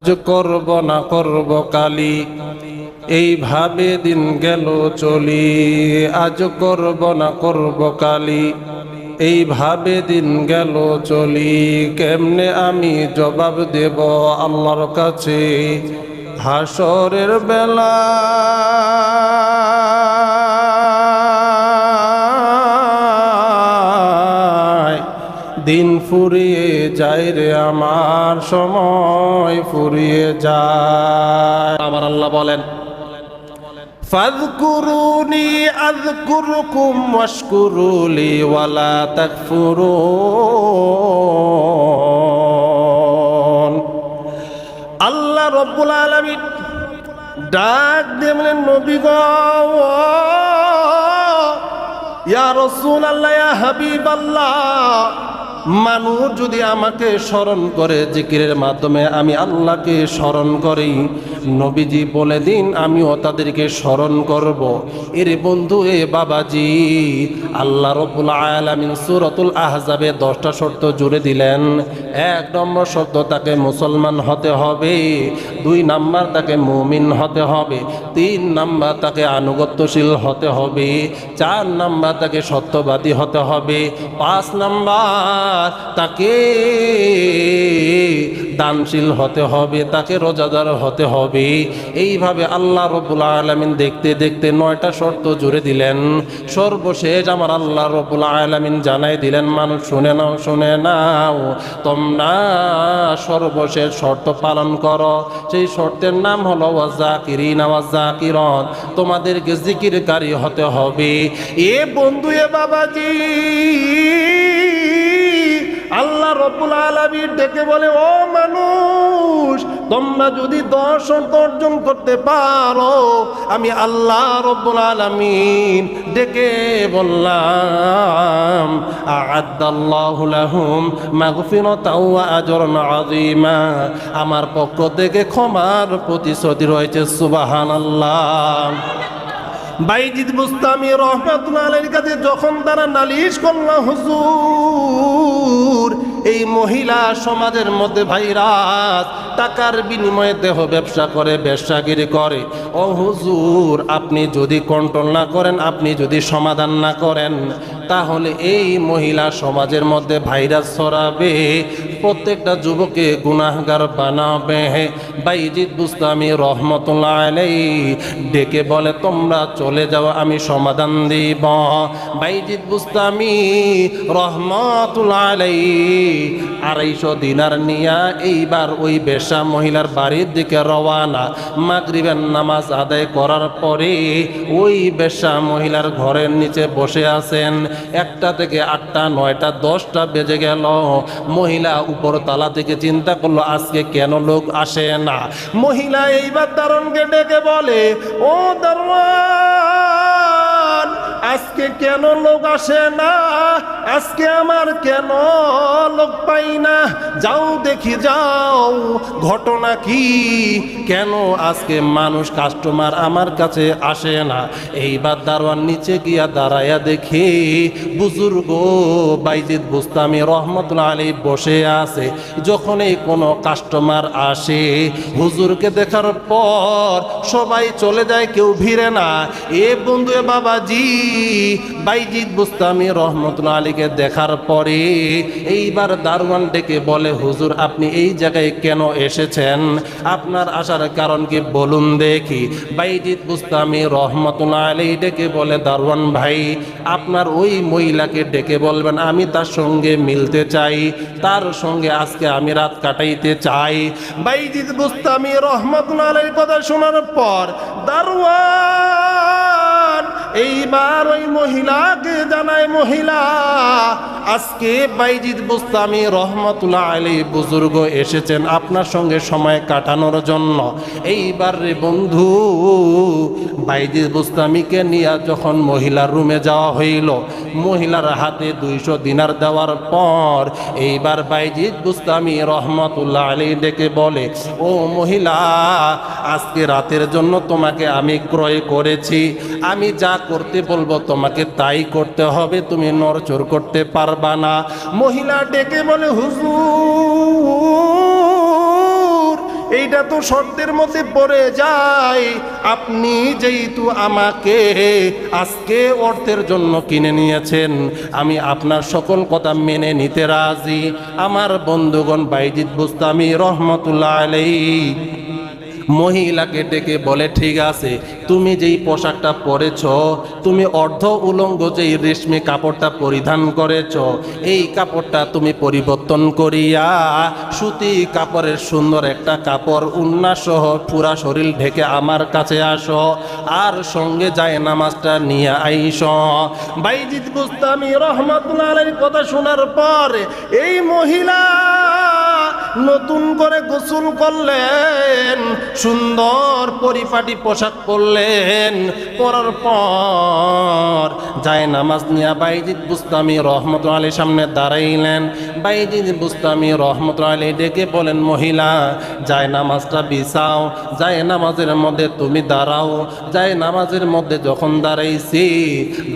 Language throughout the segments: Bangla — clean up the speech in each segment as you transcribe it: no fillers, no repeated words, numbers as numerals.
করব না করব কালি, এইভাবে দিন গেল চলি। আজ করব না করব কালি, এইভাবে দিন গেল চলি। কেমনে আমি জবাব দেব আল্লাহর কাছে হাসরের বেলা? দিন ফুরিয়ে যায় রে আমার, সময় ফুরিয়ে যায়। আমার আল্লাহ বলেন, ফাযকুরুনি আযকুরকুম ওয়াশকুরুলি ওয়ালা তাকফুরুন। আল্লাহ রাব্বুল আলামিন ডাক দিয়ে বলেন, নবী গো, ইয়া রাসূলুল্লাহ, ইয়া হাবিবাল্লাহ, মানুষ যদি আমাকে স্মরণ করে, জিকিরের মাধ্যমে আমি আল্লাহকে স্মরণ করি, নবীজি বলে দিন আমিও তাদেরকে স্মরণ করব। এরে বন্ধু, এ বাবাজি, আল্লাহ রাব্বুল আলামিন সূরাতুল আহজাবে 10টা শর্ত জুড়ে দিলেন। 1 নম্বর শর্ত, তাকে মুসলমান হতে হবে। 2 নাম্বার, তাকে মুমিন হতে হবে। 3 নাম্বার, তাকে আনুগত্যশীল হতে হবে। 4 নাম্বার, তাকে সত্যবাদী হতে হবে। 5 নাম্বার, তাকে দানশীল হতে হবে, তাকে রোজাদার হতে হবে। এইভাবে আল্লাহ রাব্বুল আলামিন দেখতে দেখতে 9টা শর্ত জুড়ে দিলেন। সর্বশেষ আমার আল্লাহ রাব্বুল আলামিন জানাই দিলেন, মানুষ শুনে নাও, শুনে নাও, তোমরা সর্বশেষ শর্ত পালন করো। সেই শর্তের নাম হলো ওয়াজাকিরিনা ওয়াজাকিরাত, তোমাদেরকে জিকিরকারী হতে হবে। এ বন্ধু, এ বাবাজি, আল্লাহ রাব্বুল আলামিন ডেকে বলে, ও মানুষ, তোমরা যদি 10 শর্ত অর্জন করতে পারো, আমি আল্লাহ রাব্বুল আলামিন ডেকে বললাম, আ'আদ্দাল্লাহু লাহুম মাগফিরাতাও ওয়া আজরান আযীমা, আমার পক্ষ থেকে ক্ষমার প্রতিশ্রুতি রয়েছে। সুবহানাল্লাহ। বাইজিদ বুস্তামি রহমাতুল্লাহ আলাইহির কাছে যখন তারা নালিশ করল, হুজুর, এই মহিলা সমাজের মধ্যে ভাইরাস, টাকার বিনিময়ে দেহ ব্যবসা করে, ব্যবসাগিরি করে। ও হুজুর, আপনি যদি কন্ট্রোল না করেন, আপনি যদি সমাধান না করেন, তাহলে এই মহিলা সমাজের মধ্যে ভাইরাস ছড়াবে, প্রত্যেকটা যুবককে গুনাহগার বানাবে। বাইজিদ বুস্তামি রহমাতুল্লাহ আলাইহি ডেকে বলে, তোমরা চলে যাও, আমি সমাধান দিব। বাইজিদ বুস্তামি রহমাতুল্লাহ আলাইহি 250 দিনার নিয়া এইবার ওই বেশ্যা মহিলার বাড়ির দিকে রওয়ানা। মাগরিবের নামাজ আদায় করার পরে ওই বেশ্যা মহিলার ঘরের নিচে বসে আছেন। 1টা থেকে 8টা, 9টা, 10টা বেজে গেল। মহিলা উপর তালা থেকে চিন্তা করলো, আজকে কেন লোক আসে না। মহিলা এইবার দারোয়ানকে ডেকে বলে, ও দারোয়ান, আজকে কেন লোক আসে না? আজকে আমার কেন লোক পাই না? যাও দেখি, যাও, ঘটনা কি? কেন আজকে মানুষ, কাস্টমার আমার কাছে আসে না? এইবার দারোয়ান নিচে গিয়া দাঁড়াইয়া দেখি বুজুর্গ বাইজিদ বুস্তামি রহমাতুল্লাহ আলাইহি বসে আছে। যখনই কোনো কাস্টমার আসে, হুজুরকে দেখার পর সবাই চলে যায়, কেউ ভিড়ে না। এ বন্ধু, এ বাবাজি, বাইজিদ বুস্তামি রহমাতুল্লাহ আলাইহিকে দেখার পরে এইবার দারোয়ান ডেকে বলে, হুজুর, আপনি এই জায়গায় কেন এসেছেন? আপনার আসার কারণ কি বলুন দেখি। বাইজিদ বুস্তামি রহমাতুল্লাহ আলাইহি ডেকে বলে, দারোয়ান ভাই, আপনার ওই মহিলাকে ডেকে বলবেন আমি তার সঙ্গে মিলতে চাই, তার সঙ্গে আজকে আমি রাত কাটাইতে চাই। বাইজিদ বুস্তামি রহমাতুল্লাহ আলাইহির কথা শোনার পর দারোয়ান এইবার ওই মহিলাকে জানায়, মহিলা, আজকে বাইজিদ বুস্তামি রহমাতুল্লাহ আলাইহি বুজুর্গ এসেছেন আপনার সঙ্গে সময় কাটানোর জন্য। এইবার রে বন্ধু, বাইজিদ বুস্তামিকে নিয়ে যখন মহিলার রুমে যাওয়া হইল, মহিলার হাতে 200 দিনার দেওয়ার পর এইবার বাইজিদ বুস্তামি রহমাতুল্লাহ আলাইহি ডেকে বলে, ও মহিলা, আজকে রাতের জন্য তোমাকে আমি ক্রয় করেছি, আমি যা করতে বলবো তোমাকে তাই করতে হবে, তুমি নড়চড় করতে পারবা না। মহিলা ডেকে বলে, হুজুর, এইটা তো শর্তের মধ্যে পড়ে যায়। আপনি যেহেতু আমাকে আজকে অর্থের জন্য কিনে নিয়েছেন, আমি আপনার সকল কথা মেনে নিতে রাজি। আমার বন্ধুগণ, বাইজিদ বুস্তামি রহমতুল্লাহ আলাইহি মহিলাকে ডেকে বলে, ঠিক আছে, তুমি যেই পোশাকটা পরেছ, তুমি অর্ধ উলঙ্গ যেই রেশমি কাপড়টা পরিধান করেছ, এই কাপড়টা তুমি পরিবর্তন করিয়া সুতি কাপড়ের সুন্দর একটা কাপড় উন্না সহ পুরা শরীর ঢেকে আমার কাছে আসো, আর সঙ্গে যায় নামাজটা নিয়ে আইস। বাইজিদ বুস্তামি রহমাতুল্লাহ আলাইহির কথা শোনার পর এই মহিলা নতুন করে গোসল করলেন, সুন্দর পরিপাটি পোশাক পরলেন, পরার পর যায় নামাজ নিয়ে বাইজিদ বুস্তামি রহমতুল্লাহ আলাইহির সামনে দাঁড়াইলেন। বাইজিদ বুস্তামি রহমতুল্লাহ আলাইহি ডেকে বলেন, মহিলা, যায় নামাজটা বিছাও, যায় নামাজের মধ্যে তুমি দাঁড়াও। যায় নামাজের মধ্যে যখন দাঁড়াইছি,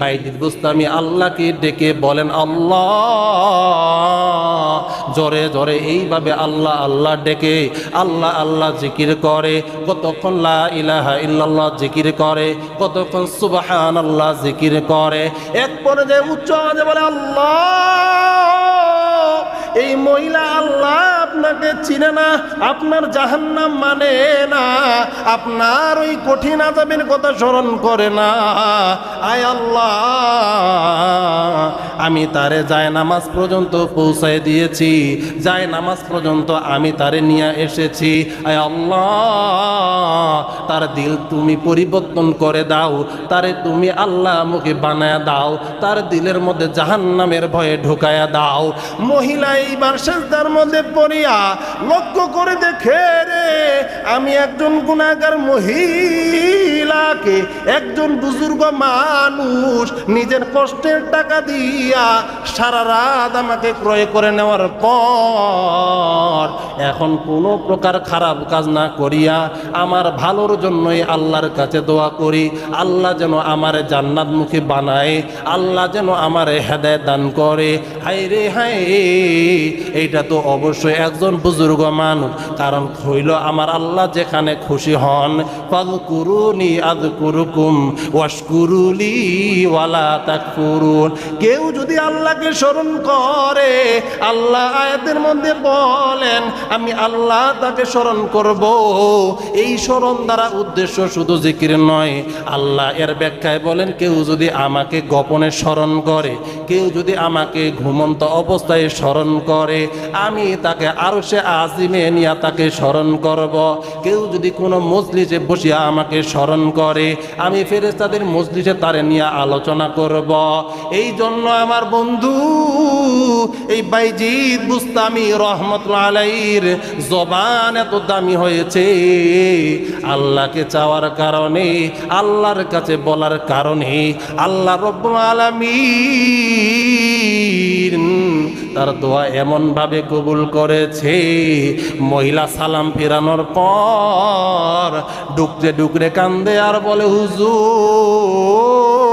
বাইজিদ বুস্তামি আল্লাহকে ডেকে বলেন, আল্লাহ, জোরে জোরে এইভাবে আল্লাহ আল্লাহ ডেকে আল্লাহ আল্লাহ জিকির করে। কতক্ষণ লা ইলাহা ইল্লাল্লাহ জিকির করে, কতক্ষণ সুবহানাল্লাহ জিকির করে। এক পর্যায়ে উচ্চ আওয়াজে বলে, আল্লাহ। এই মহিলা আল্লাহ আপনাকে চিনে না, আপনার জাহান্নাম মানে না, আপনার ওই কঠিন আযাবের কথা স্মরণ করে না। আয় আল্লাহ, আমি তারে যায় নামাজ পর্যন্ত পৌঁছায় দিয়েছি, যায় নামাজ পর্যন্ত আমি তারে নিয়ে এসেছি। আয় আল্লাহ, তার দিল তুমি পরিবর্তন করে দাও, তারে তুমি আল্লাহ মুখে বানায়া দাও, তার দিলের মধ্যে জাহান্নামের ভয়ে ঢুকায়া দাও। মহিলা এইবার সেজদার মধ্যে পড়িয়া লক্ষ্য করে দেখে, রে আমি একজন গুনাহগার মহিলাকে একজন বুজুর্গ মানুষ নিজের কষ্টের টাকা দিয়া সারা রাত আমাকে ক্রয় করে নেওয়ার পর এখন কোনো প্রকার খারাপ কাজ না করিয়া আমার ভালোর জন্যই আল্লাহর কাছে দোয়া করি, আল্লাহ যেন আমার জান্নাত মুখী বানায়, আল্লাহ যেন আমার হেদায়েত দান করে। হায় রে হায়, এইটা তো অবশ্যই একজন বুজুর্গ মানুষ, কারণ হইল আমার আল্লাহ যেখানে খুশি হন, ফাযকুরুনি আযকুরুকুম ওয়াশকুরুলি ওয়ালা তাকফুরুন। কেউ যদি আল্লাহকে স্মরণ করে, আল্লাহ আয়াতের মধ্যে বলেন আমি আল্লাহ তাকে স্মরণ করব। এই স্মরণ দ্বারা উদ্দেশ্য শুধু জিকির নয়, আল্লাহ এর ব্যাখ্যায় বলেন, কেউ যদি আমাকে গোপনে স্মরণ করে, কেউ যদি আমাকে ঘুমন্ত অবস্থায় স্মরণ করে, আমি তাকে আরশে আজিমে নিয়ে তাকে স্মরণ করব। কেউ যদি কোনো মজলিসে বসিয়া আমাকে স্মরণ করে, আমি ফেরেশতাদের মজলিসে তারে নিয়ে আলোচনা করব। এই জন্য আমার বন্ধু এই বাইজিদ বুস্তামি রহমতুল্লাহ আলাইহির জবান এত দামি হয়েছে, আল্লাহকে চাওয়ার কারণে, আল্লাহর কাছে বলার কারণে আল্লাহ রব্বুল আলামিন তার দোয়া এমন ভাবে কবুল করেছে। মহিলা সালাম ফেরানোর পর ডুকরে ডুকরে কান্দে আর বলে, হুজুর,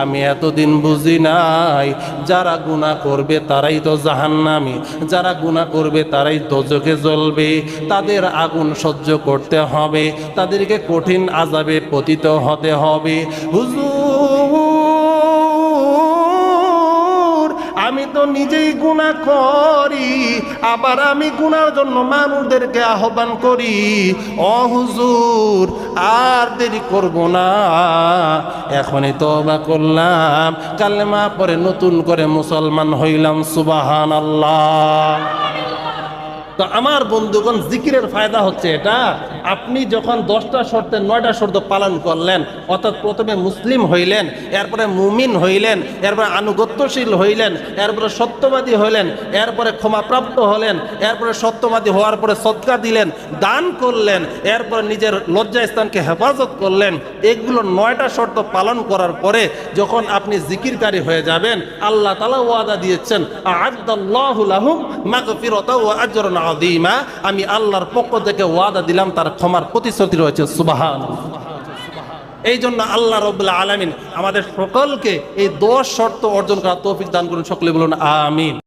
আমি এতদিন বুঝি নাই যারা গুনাহ করবে তারাই তো জাহান্নামী, যারা গুনাহ করবে তারাই দোজখে জ্বলবে, তাদের আগুন সহ্য করতে হবে, তাদেরকে কঠিন আযাবে পতিত হতে হবে। হুজুর, আমি তো নিজেই গুনাহ করি, আবার আমি গুনার জন্য মানুষদেরকে আহ্বান করি। ও হুজুর, আর দেরি করব না, এখনই তওবা করলাম, কালেমা পরে নতুন করে মুসলমান হইলাম। সুবহানাল্লাহ। তো আমার বন্ধুগণ, জিকিরের ফায়দা হচ্ছে এটা, আপনি যখন 10টা শর্তের 9টা শর্ত পালন করলেন, অর্থাৎ প্রথমে মুসলিম হইলেন, এরপরে মুমিন হইলেন, এরপরে আনুগত্যশীল হইলেন, এরপরে সত্যবাদী হইলেন, এরপরে ক্ষমাপ্রাপ্ত হলেন, এরপরে সত্যবাদী হওয়ার পরে সদকা দিলেন, দান করলেন, এরপরে নিজের লজ্জাস্থানকে হেফাজত করলেন। এগুলো 9টা শর্ত পালন করার পরে যখন আপনি জিকিরকারী হয়ে যাবেন, আল্লাহ তাআলা ওয়াদা দিয়েছেন, আ'আদাল্লাহু লাহুম মাগফিরাতাও ওয়া আজরান আযীমা। আমি আল্লাহর পক্ষ থেকে ওয়াদা দিলাম, তার ক্ষমার প্রতিশ্রুতি রয়েছে। সুবহানাল্লাহ। এই জন্য আল্লাহ রাব্বুল আলামিন আমাদের সকলকে এই 10 শর্ত অর্জন করার তৌফিক দান করুন। সকলে বলুন আমিন।